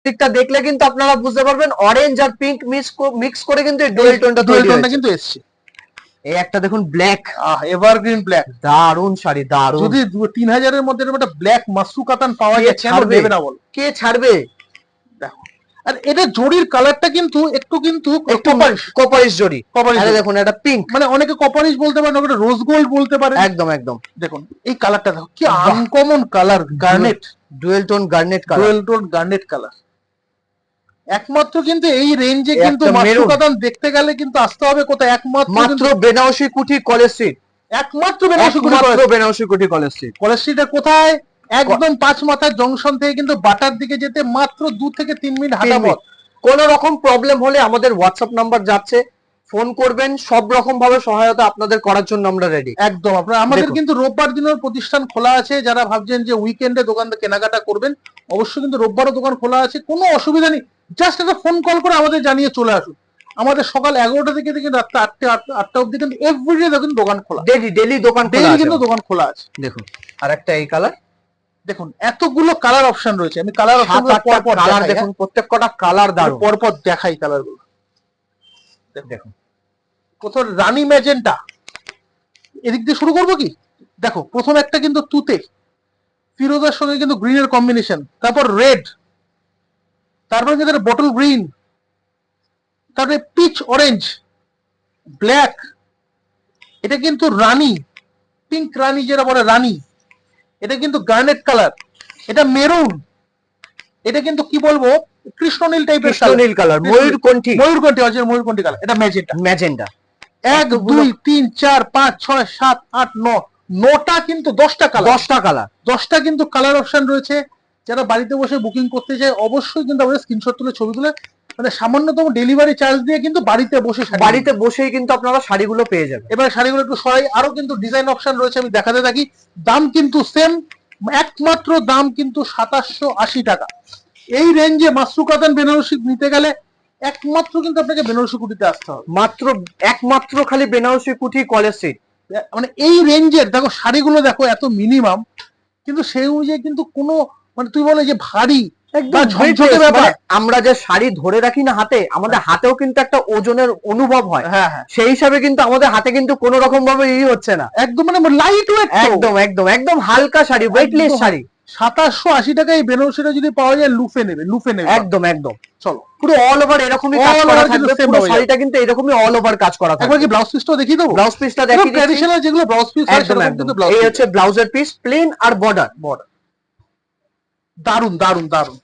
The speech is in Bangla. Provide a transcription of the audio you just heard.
ফ্যাব্রিকটা দেখলে কিন্তু আপনারা বুঝতে পারবেন অরেঞ্জ আর পিঙ্ক মিক্স করে কিন্তু এই ডুয়েল টোনটা তৈরি হয়েছে কিন্তু এসছে। এই একটা দেখুন ব্ল্যাক, এভারগ্রিন ব্ল্যাক, দারুন শাড়ি, দারুন। যদি 3000 এর মধ্যে একটা ব্ল্যাক মাসরু কাতান পাওয়া যায়, কেন নেবে না বল? কে ছাড়বে? দেখো, আর এটা জরির কালারটা কিন্তু একটু কপারিশ জরি। আরে দেখুন এটা পিঙ্ক, মানে অনেকে কপারিশ বলতে পারে, অনেকে রোজ গোল্ড বলতে পারে। একদম একদম। দেখুন এই কালারটা দেখো, কি uncommon colour, garnet, dual tone garnet colour, dual tone garnet colour. একমাত্র কিন্তু এই রেঞ্জে কিন্তু মাসরু কাতান দেখতে গেলে কিন্তু আসতে হবে কোথায়? একমাত্র বেনারসি কুঠি কলেজ স্ট্রিট, একমাত্র বেনারসি কুঠি কলেজ স্ট্রিট। কলেজ স্ট্রিটের কোথায়? একদম 5 মাথার জংশন থেকে কিন্তু বাটার দিকে যেতে মাত্র 2 থেকে 3 মিনিট হাঁটা পথ। কোন রকম প্রবলেম হলে আমাদের হোয়াটসঅ্যাপ নাম্বার যাচ্ছে, ফোন করবেন, সব রকম ভাবে সহায়তা আপনাদের করার জন্য আমরা রেডি। একদম। আপনারা আমাদের কিন্তু রোববার দিনের প্রতিষ্ঠান খোলা আছে। যারা ভাবছেন যে উইকেন্ডে দোকান কেনাকাটা করবেন, অবশ্যই কিন্তু রোববারও দোকান খোলা আছে, কোনো অসুবিধা নেই। জাস্ট একটা ফোন কল করে আমাদের জানিয়ে চলে আসুন। আমাদের সকাল 11টা থেকে রাত 8টা অবধি কিন্তু এভরিডে দেখুন দোকান খোলা, ডেইলি দোকান খোলা আছে, কিন্তু দোকান খোলা আছে। দেখুন আর একটা এই কালার, দেখুন এতগুলো কালার অপশন রয়েছে। আমি কালার অপশন কালার দেখুন, প্রত্যেকটা কালার দারুণ, পরপর দেখাই কালারগুলো। দেখুন প্রথম রানী ম্যাজেন্টা, এদিক দিয়ে শুরু করবো কি? দেখো প্রথম একটা কিন্তু তুতে ফিরোজার সঙ্গে কিন্তু গ্রিনের কম্বিনেশন, তারপর রেড, তারপর কিন্তু বটল গ্রিন, তারপরে পিচ অরেঞ্জ, ব্ল্যাক, এটা কিন্তু রানী, পিঙ্ক রানী যেটা বলে রানী, এটা কিন্তু গার্নেট কালার, এটা মেরুন, এটা কিন্তু কি বলবো কৃষ্ণনীল টাইপের কালার, ময়ূরকণ্ঠী অরিজিনাল ময়ূরকণ্ঠী কালার, এটা ম্যাজেন্টা। 1 2 3 4 5 6 7 8 9, 9টা কিন্তু 10টা কালার, 10টা কিন্তু কালার অপশন রয়েছে। যারা বাড়িতে বসে বুকিং করতে চায় অবশ্যই কিন্তু আমাদের স্ক্রিনশট তুলে ছবি তুলে, মানে সামান্যতম ডেলিভারি চার্জ দিয়ে কিন্তু বাড়িতে বসেই কিন্তু আপনারা শাড়িগুলো পেয়ে যাবেন। এবার শাড়িগুলো একটু সরাই, আরো কিন্তু ডিজাইন অপশন রয়েছে, আমি দেখাতে থাকি। দাম কিন্তু সেম, একমাত্র দাম কিন্তু 2780 টাকা। এই রেঞ্জে মাসরু কাতান বেনারসি নিতে গেলে একমাত্র কিন্তু আপনাকে বেনারসি কুঠিতে আসতে হবে, একমাত্র খালি বেনারসি কুঠি কলেজ স্ট্রিট। মানে এই রেঞ্জের দেখো শাড়িগুলো দেখো এত মিনিমাম, কিন্তু সেই অনুযায়ী কিন্তু কোনো মানে তুই বলে যে ভারী ঝকঝকে ব্যাপার, আমরা যে শাড়ি ধরে রাখি না হাতে, আমাদের হাতেও কিন্তু একটা ওজনের অনুভব হয়। হ্যাঁ, সেই হিসাবে কিন্তু আমাদের হাতে কিন্তু কোনো রকম ভাবে হচ্ছে না, একদম মানে লাইট ওয়েট, একদম হালকা শাড়ি, ওয়েটলেস শাড়ি। 2780 টাকায় এই বেনারসিটা যদি পাওয়া যায় লুফে নেবে একদম। চলো পুরো অল ওভার এরকমই কাজ করা থাকবে, পুরো শাড়িটা কিন্তু এরকমই অল ওভার কাজ করা থাকবে। একবার কি ব্লাউজ পিসটাও দেখিয়ে দেবো? ব্লাউজ পিসটা দেখিয়ে দিচ্ছি। ট্র্যাডিশনাল যেগুলো ব্লাউজ পিস হয় সেরকম কিন্তু এই হচ্ছে ব্লাউজের পিস, প্লেন আর বর্ডার। দারুন দারুন দারুন।